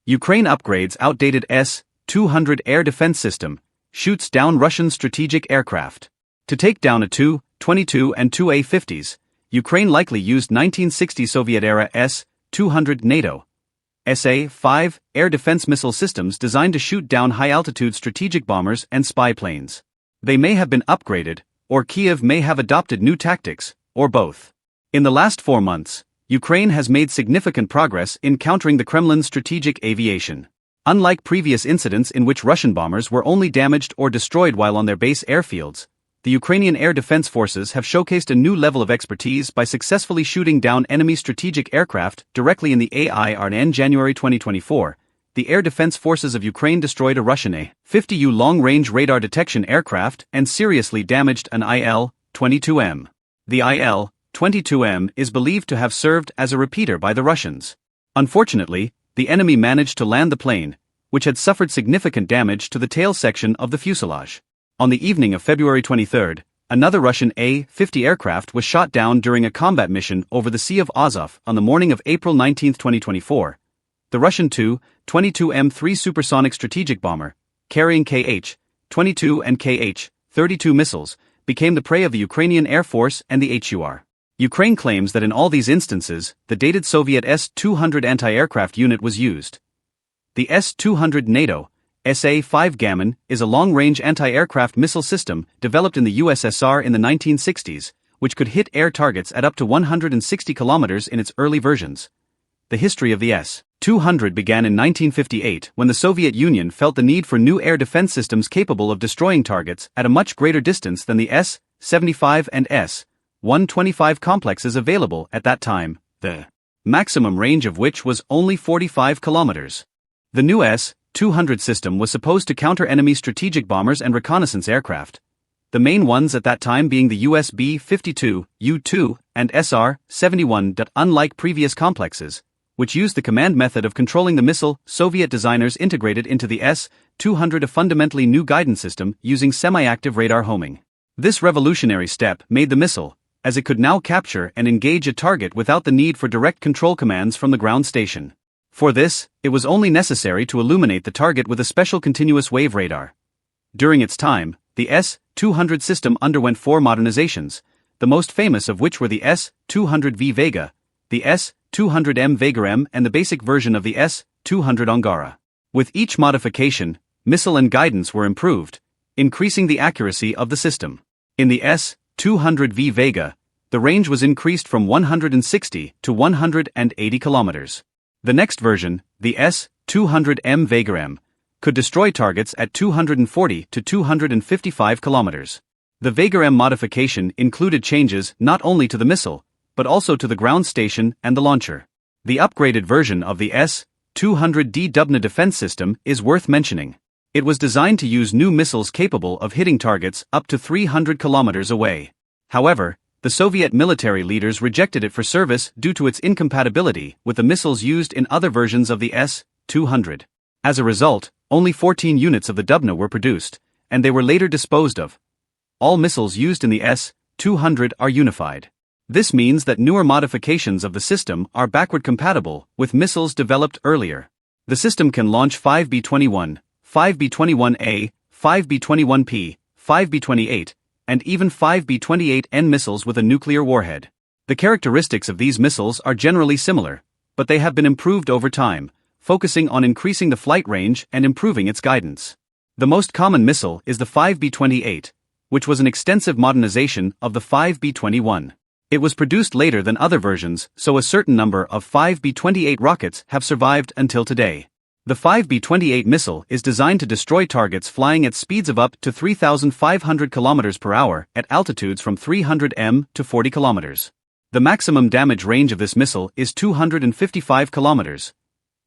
Ukraine upgrades outdated S-200 air defense system, shoots down Russian strategic aircraft. To take down a Tu-22 and Tu-A-50s, Ukraine likely used 1960 Soviet-era S-200 NATO SA-5 air defense missile systems designed to shoot down high-altitude strategic bombers and spy planes. They may have been upgraded, or Kiev may have adopted new tactics, or both. In the last 4 months, Ukraine has made significant progress in countering the Kremlin's strategic aviation. Unlike previous incidents in which Russian bombers were only damaged or destroyed while on their base airfields, the Ukrainian air defense forces have showcased a new level of expertise by successfully shooting down enemy strategic aircraft directly in the air. In January 2024, the Air Defense Forces of Ukraine destroyed a Russian A-50U long-range radar detection aircraft and seriously damaged an Il-22M. The Il-22M is believed to have served as a repeater by the Russians. Unfortunately, the enemy managed to land the plane, which had suffered significant damage to the tail section of the fuselage. On the evening of February 23, another Russian A-50 aircraft was shot down during a combat mission over the Sea of Azov on the morning of April 19, 2024. The Russian Tu-22M3 supersonic strategic bomber, carrying Kh-22 and Kh-32 missiles, became the prey of the Ukrainian Air Force and the HUR. Ukraine claims that in all these instances, the dated Soviet S-200 anti-aircraft unit was used. The S-200 NATO SA-5 Gammon is a long-range anti-aircraft missile system developed in the USSR in the 1960s, which could hit air targets at up to 160 kilometers in its early versions. The history of the S-200 began in 1958 when the Soviet Union felt the need for new air defense systems capable of destroying targets at a much greater distance than the S-75 and S-125 complexes available at that time, the maximum range of which was only 45 kilometers. The new S-200 system was supposed to counter enemy strategic bombers and reconnaissance aircraft, the main ones at that time being the US B-52, U-2, and SR-71. Unlike previous complexes, which used the command method of controlling the missile, Soviet designers integrated into the S-200 a fundamentally new guidance system using semi-active radar homing. This revolutionary step made the missile, as it could now capture and engage a target without the need for direct control commands from the ground station. For this, it was only necessary to illuminate the target with a special continuous wave radar. During its time, the S-200 system underwent 4 modernizations, the most famous of which were the S-200V Vega, the S-200M Vega M, and the basic version of the S-200 Angara. With each modification, missile and guidance were improved, increasing the accuracy of the system. In the S-200V Vega, the range was increased from 160 to 180 kilometers. The next version, the S-200M Vega M, could destroy targets at 240 to 255 kilometers. The Vega M modification included changes not only to the missile, but also to the ground station and the launcher. The upgraded version of the S-200D Dubna defense system is worth mentioning. It was designed to use new missiles capable of hitting targets up to 300 kilometers away. However, the Soviet military leaders rejected it for service due to its incompatibility with the missiles used in other versions of the S-200. As a result, only 14 units of the Dubna were produced, and they were later disposed of. All missiles used in the S-200 are unified. This means that newer modifications of the system are backward compatible with missiles developed earlier. The system can launch 5 B-21, 5 B-21A, 5 B-21P, 5 B-28, and even 5 B-28N missiles with a nuclear warhead. The characteristics of these missiles are generally similar, but they have been improved over time, focusing on increasing the flight range and improving its guidance. The most common missile is the 5 B-28, which was an extensive modernization of the 5 B-21. It was produced later than other versions, so a certain number of 5 B-28 rockets have survived until today. The 5 B-28 missile is designed to destroy targets flying at speeds of up to 3,500 km per hour at altitudes from 300 m to 40 km. The maximum damage range of this missile is 255 km.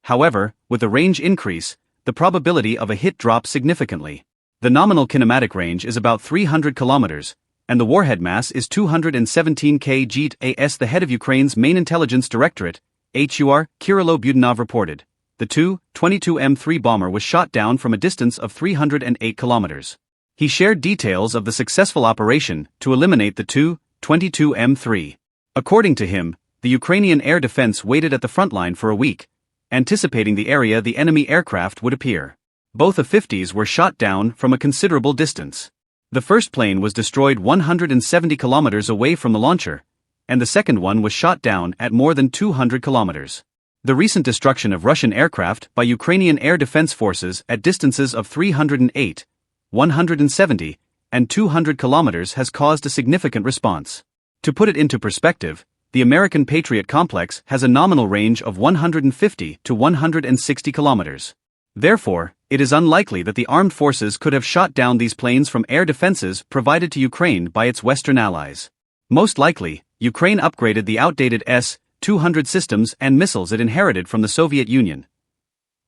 However, with the range increase, the probability of a hit drops significantly. The nominal kinematic range is about 300 km, and the warhead mass is 217 kg. The head of Ukraine's main intelligence directorate, HUR, Kirilo Budanov reported. The Tu-22M3 bomber was shot down from a distance of 308 kilometers. He shared details of the successful operation to eliminate the Tu-22M3. According to him, the Ukrainian air defense waited at the front line for a week, anticipating the area the enemy aircraft would appear. Both A-50s were shot down from a considerable distance. The first plane was destroyed 170 kilometers away from the launcher, and the second one was shot down at more than 200 kilometers. The recent destruction of Russian aircraft by Ukrainian air defense forces at distances of 308, 170, and 200 kilometers has caused a significant response. To put it into perspective, the American Patriot complex has a nominal range of 150 to 160 kilometers. Therefore, it is unlikely that the armed forces could have shot down these planes from air defenses provided to Ukraine by its Western allies. Most likely, Ukraine upgraded the outdated S-200 systems and missiles it inherited from the Soviet Union.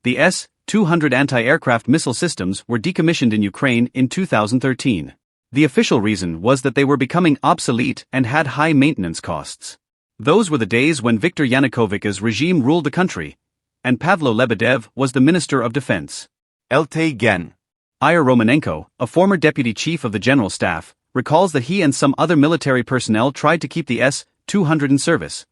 The S-200 anti-aircraft missile systems were decommissioned in Ukraine in 2013. The official reason was that they were becoming obsolete and had high maintenance costs. Those were the days when Viktor Yanukovych's regime ruled the country, and Pavlo Lebedev was the Minister of Defense. Lt. Gen. Ihor Romanenko, a former deputy chief of the General Staff, recalls that he and some other military personnel tried to keep the S-200 in service.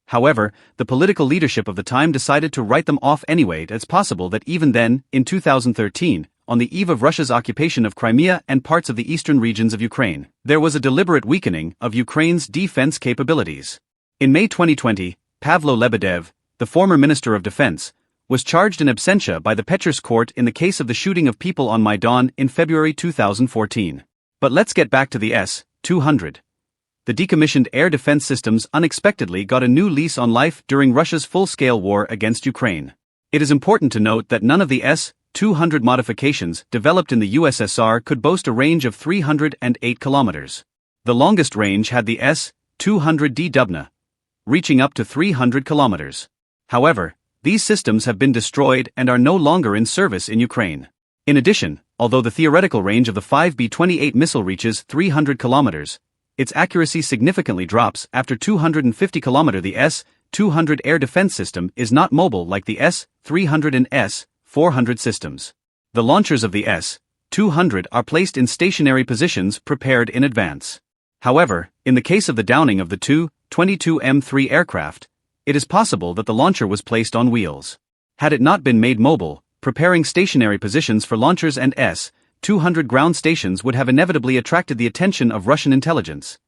However, the political leadership of the time decided to write them off anyway. It's possible that even then, in 2013, on the eve of Russia's occupation of Crimea and parts of the eastern regions of Ukraine, there was a deliberate weakening of Ukraine's defense capabilities. In May 2020, Pavlo Lebedev, the former Minister of Defense, was charged in absentia by the Petres court in the case of the shooting of people on Maidan in February 2014. But let's get back to the S-200. The decommissioned air defense systems unexpectedly got a new lease on life during Russia's full-scale war against Ukraine. It is important to note that none of the S-200 modifications developed in the USSR could boast a range of 308 kilometers. The longest range had the S-200D Dubna, reaching up to 300 kilometers. However, these systems have been destroyed and are no longer in service in Ukraine. In addition, although the theoretical range of the 5B-28 missile reaches 300 kilometers, its accuracy significantly drops after 250 km. The S-200 air defense system is not mobile like the S-300 and S-400 systems. The launchers of the S-200 are placed in stationary positions prepared in advance. However, in the case of the downing of the Tu-22M3 aircraft, it is possible that the launcher was placed on wheels. Had it not been made mobile, preparing stationary positions for launchers and S-200 ground stations would have inevitably attracted the attention of Russian intelligence.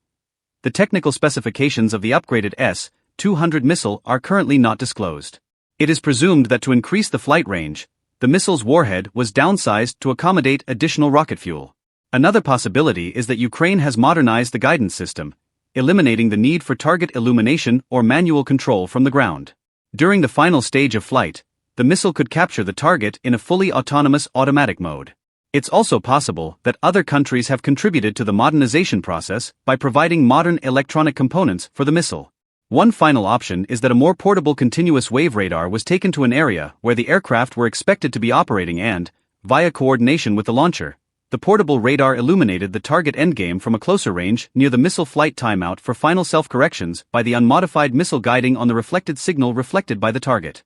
The technical specifications of the upgraded S-200 missile are currently not disclosed. It is presumed that to increase the flight range, the missile's warhead was downsized to accommodate additional rocket fuel. Another possibility is that Ukraine has modernized the guidance system, eliminating the need for target illumination or manual control from the ground. During the final stage of flight, the missile could capture the target in a fully autonomous automatic mode. It's also possible that other countries have contributed to the modernization process by providing modern electronic components for the missile. One final option is that a more portable continuous wave radar was taken to an area where the aircraft were expected to be operating and, via coordination with the launcher, the portable radar illuminated the target endgame from a closer range near the missile flight timeout for final self-corrections by the unmodified missile guiding on the reflected signal reflected by the target.